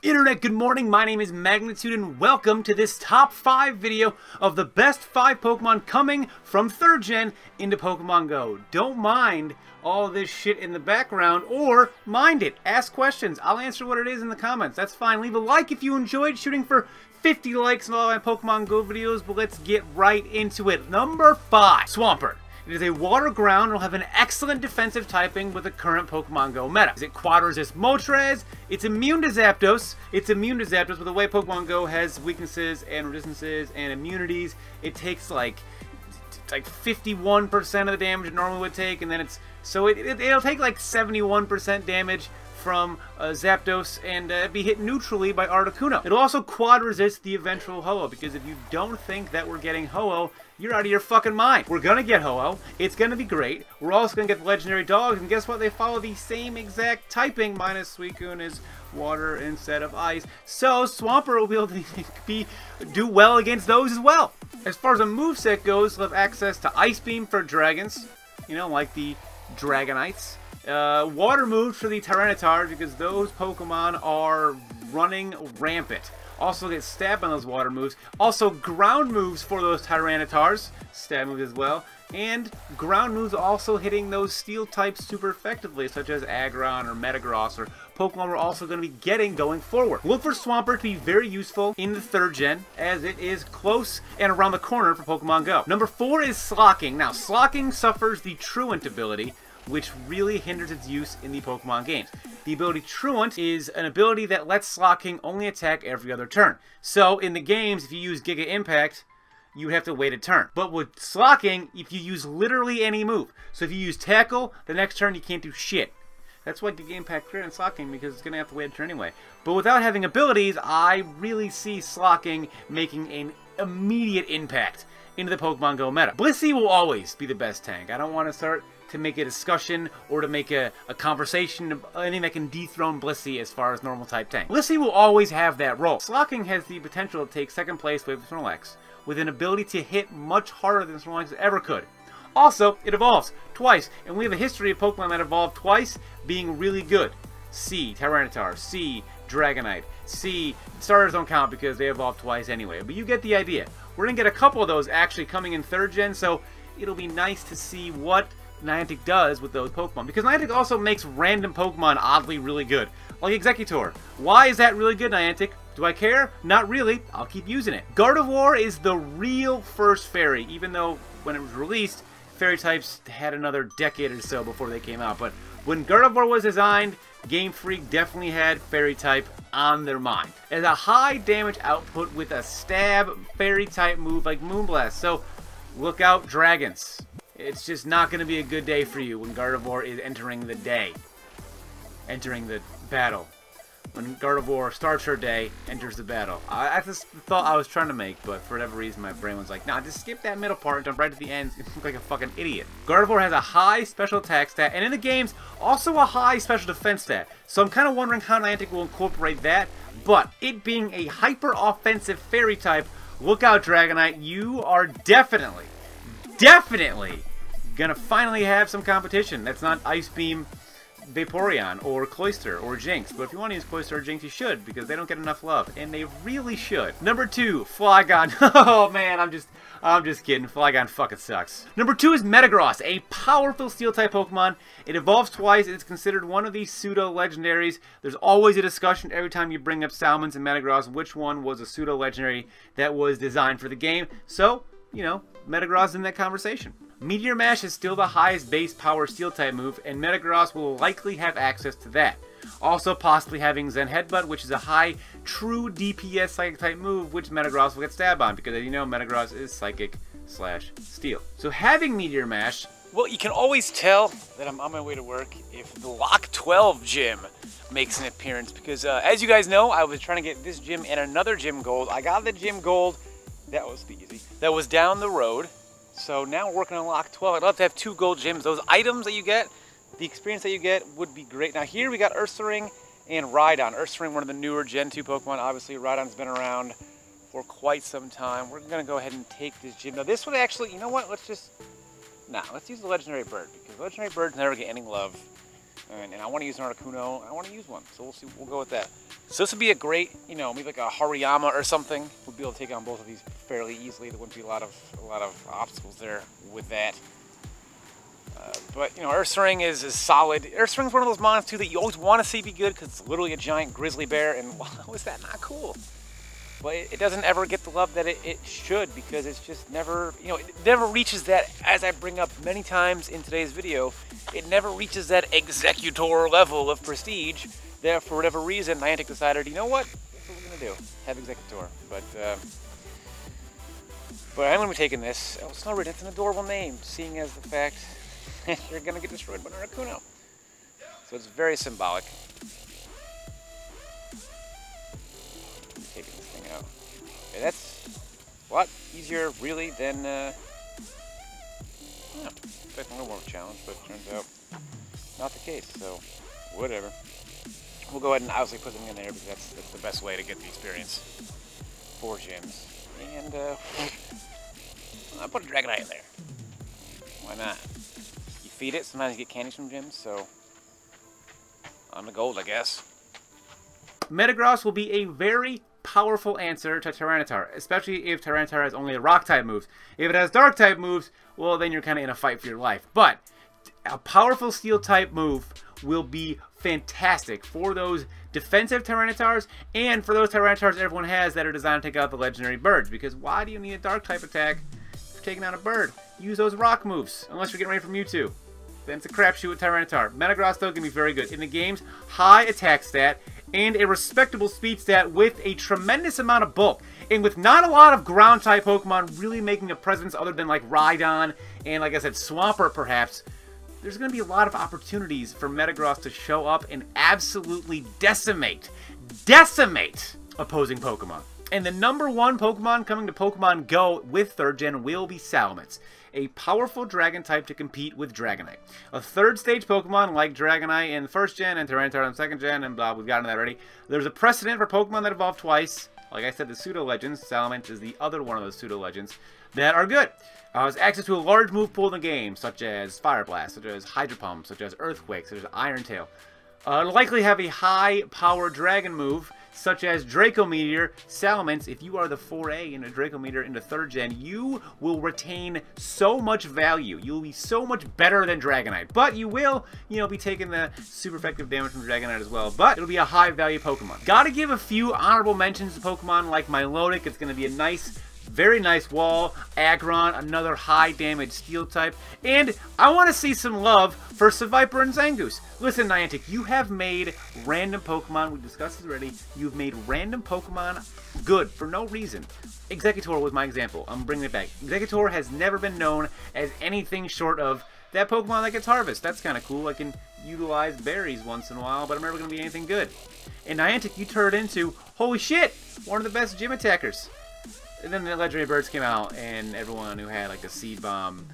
Internet, good morning. My name is Magnitude and welcome to this top 5 video of the best 5 Pokemon coming from 3rd gen into Pokemon Go. Don't mind all this shit in the background, or mind it. Ask questions. I'll answer what it is in the comments. That's fine. Leave a like if you enjoyed. Shooting for 50 likes on all my Pokemon Go videos, but let's get right into it. Number 5, Swampert. It is a water ground and will have an excellent defensive typing with the current Pokemon Go meta. Is it Quad Resist Moltres? It's immune to Zapdos. It's immune to Zapdos, but the way Pokemon Go has weaknesses and resistances and immunities, it takes like 51% of the damage it normally would take, and then it'll take like 71% damage from Zapdos and be hit neutrally by Articuno. It'll also quad resist the eventual Ho-Oh, because if you don't think that we're getting Ho-Oh, you're out of your fucking mind. We're gonna get Ho-Oh. It's gonna be great. We're also gonna get the legendary dogs, and guess what? They follow the same exact typing, minus Suicune is water instead of ice. So Swampert will be able to do well against those as well. As far as a moveset goes, we'll have access to Ice Beam for dragons, you know, like the Dragonites. Water moves for the Tyranitar, because those Pokemon are running rampant. Also get stab on those water moves. Also ground moves for those Tyranitars. Stab moves as well. And ground moves also hitting those steel types super effectively, such as Aggron or Metagross, or Pokemon we're also going to be getting going forward. Look for Swampert to be very useful in the 3rd gen, as it is close and around the corner for Pokemon Go. Number 4 is Slocking. Now, Slocking suffers the Truant ability, which really hinders its use in the Pokemon games. The ability Truant is an ability that lets Slocking only attack every other turn. So in the games, if you use Giga Impact, you would have to wait a turn. But with Slocking, if you use literally any move, so if you use Tackle, the next turn you can't do shit. That's why Giga Impact crit and Slocking, because it's going to have to wait a turn anyway. But without having abilities, I really see Slocking making an immediate impact into the Pokemon Go meta. Blissey will always be the best tank. I don't want to start to make a discussion or to make a conversation of anything that can dethrone Blissey as far as normal type tank. Blissey will always have that role. Slocking has the potential to take 2nd place with Snorlax, with an ability to hit much harder than Snorlax ever could. Also, it evolves twice, and we have a history of Pokemon that evolved twice being really good. C, Tyranitar, C, Dragonite, C, starters don't count because they evolved twice anyway, but you get the idea. We're going to get a couple of those actually coming in 3rd gen, so it'll be nice to see what Niantic does with those Pokemon, because Niantic also makes random Pokemon oddly really good, like Exeggutor. Why is that really good, Niantic? Do I care? Not really. I'll keep using it. Gardevoir is the real first fairy, even though when it was released, fairy types had another decade or so before they came out. But when Gardevoir was designed, Game Freak definitely had fairy type on their mind. It has a high damage output with a stab fairy type move like Moonblast, so look out, dragons. It's just not going to be a good day for you when Gardevoir is entering the battle. When Gardevoir starts her day, enters the battle. That's the thought I was trying to make, but for whatever reason my brain was like, nah, just skip that middle part and jump right to the end. You look like a fucking idiot. Gardevoir has a high special attack stat, and in the games, also a high special defense stat. So I'm kind of wondering how Niantic will incorporate that, but it being a hyper-offensive fairy type, look out, Dragonite, you are definitely gonna finally have some competition. That's not Ice Beam, Vaporeon, or Cloyster, or Jinx. But if you want to use Cloyster or Jinx, you should, because they don't get enough love, and they really should. Number 2, Flygon. Oh man, I'm just kidding. Flygon fucking sucks. Number 2 is Metagross, a powerful Steel-type Pokemon. It evolves twice. It's considered one of these pseudo-legendaries. There's always a discussion every time you bring up Salmons and Metagross, which one was a pseudo-legendary that was designed for the game. So, you know, Metagross is in that conversation. Meteor Mash is still the highest base power Steel-type move, and Metagross will likely have access to that. Also possibly having Zen Headbutt, which is a high true DPS Psychic-type move, which Metagross will get stabbed on, because as you know, Metagross is Psychic/Steel. So having Meteor Mash, well, you can always tell that I'm on my way to work if the Lock 12 gym makes an appearance, because as you guys know, I was trying to get this gym and another gym gold. I got the gym gold, that was easy, that was down the road. So now we're working on Lock 12. I'd love to have 2 gold gyms. Those items that you get, the experience that you get would be great. Now here we got Ursaring and Rhydon. Ursaring, one of the newer Gen 2 Pokemon. Obviously Rhydon's been around for quite some time. We're going to go ahead and take this gym. Now this one actually, you know what? Let's use the Legendary Bird, because Legendary Birds never get any love. And I want to use an Articuno. I want to use one, so we'll see. We'll go with that. So this would be a great, you know, maybe like a Hariyama or something. We'd be able to take on both of these fairly easily. There wouldn't be a lot of obstacles there with that. But, you know, Ursaring is solid. Ursaring's one of those mons, too, that you always want to see be good because it's literally a giant grizzly bear, and wow, is that not cool? But it doesn't ever get the love that it should, because it's just never, you know, it never reaches that, as I bring up many times in today's video, it never reaches that Executor level of prestige that, for whatever reason, Niantic decided, you know what, that's what we're going to do, have Executor. But I'm going to be taking this. Oh, Snowbird, that's an adorable name, seeing as the fact you're going to get destroyed by an Articuno. So it's very symbolic. Taking this thing out. Okay, that's a lot easier, really, than, yeah, expecting a little more of a challenge, but it turns out not the case, so whatever. We'll go ahead and obviously put them in there because that's the best way to get the experience for gyms. And, I'll put a Dragonite in there. Why not? You feed it, sometimes you get candies from gyms, so on the gold, I guess. Metagross will be a very powerful answer to Tyranitar, especially if Tyranitar has only a Rock-type moves. If it has Dark-type moves, well, then you're kind of in a fight for your life. But a powerful Steel-type move will be fantastic for those defensive Tyranitars and for those Tyranitars everyone has that are designed to take out the legendary birds. Because why do you need a Dark-type attack for taking out a bird? Use those Rock moves, unless you're getting ready for Mewtwo. Then it's a crapshoot with Tyranitar. Metagross, though, can be very good. In the game's high attack stat and a respectable speed stat with a tremendous amount of bulk. And with not a lot of ground-type Pokemon really making a presence other than like Rhydon and, like I said, Swampert perhaps, there's going to be a lot of opportunities for Metagross to show up and absolutely decimate opposing Pokemon. And the #1 Pokemon coming to Pokemon Go with 3rd Gen will be Salamence, a powerful dragon type to compete with Dragonite. A 3rd stage Pokemon like Dragonite in 1st Gen and Tyranitar in 2nd Gen, and blah, we've gotten that already. There's a precedent for Pokemon that evolve twice. Like I said, the pseudo-legends, Salamence is the other one of those pseudo-legends, that are good. Has access to a large move pool in the game, such as Fire Blast, such as Hydro Pump, such as Earthquake, such as Iron Tail. Likely have a high-power dragon move, such as Draco Meteor. Salamence, if you are the 4A in a Draco Meteor into 3rd Gen, you will retain so much value. You'll be so much better than Dragonite. But you will, you know, be taking the super effective damage from Dragonite as well. But it'll be a high-value Pokemon. Gotta give a few honorable mentions to Pokemon like Milotic. It's gonna be a nice, very nice wall. Aggron, another high damage steel type. And I want to see some love for Seviper and Zangoose. Listen, Niantic, you have made random Pokemon, we discussed this already, you've made random Pokemon good for no reason. Executor was my example. I'm bringing it back. Executor has never been known as anything short of that Pokemon that gets Harvest. That's kind of cool. I can utilize berries once in a while, but I'm never going to be anything good. And Niantic, you turned into, holy shit, one of the best gym attackers. And then the Legendary Birds came out, and everyone who had like a Seed Bomb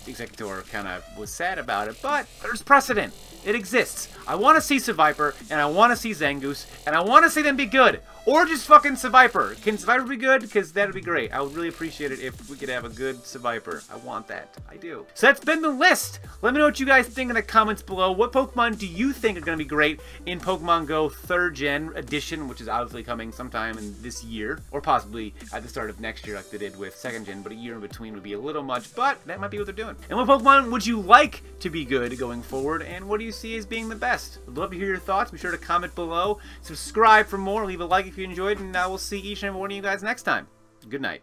Executor kind of was sad about it, but there's precedent. It exists. I want to see Seviper, and I want to see Zangoose, and I want to see them be good. Or just fucking Seviper. Can Seviper be good? Because that would be great. I would really appreciate it if we could have a good Seviper. I want that. I do. So that's been the list. Let me know what you guys think in the comments below. What Pokemon do you think are going to be great in Pokemon Go 3rd Gen Edition, which is obviously coming sometime in this year, or possibly at the start of next year like they did with 2nd Gen, but a year in between would be a little much, but that might be what they're doing. And what Pokemon would you like to be good going forward, and what do you see as being the best? I'd love to hear your thoughts. Be sure to comment below. Subscribe for more. Leave a like if you enjoyed, and I will see each and every one of you guys next time. Good night.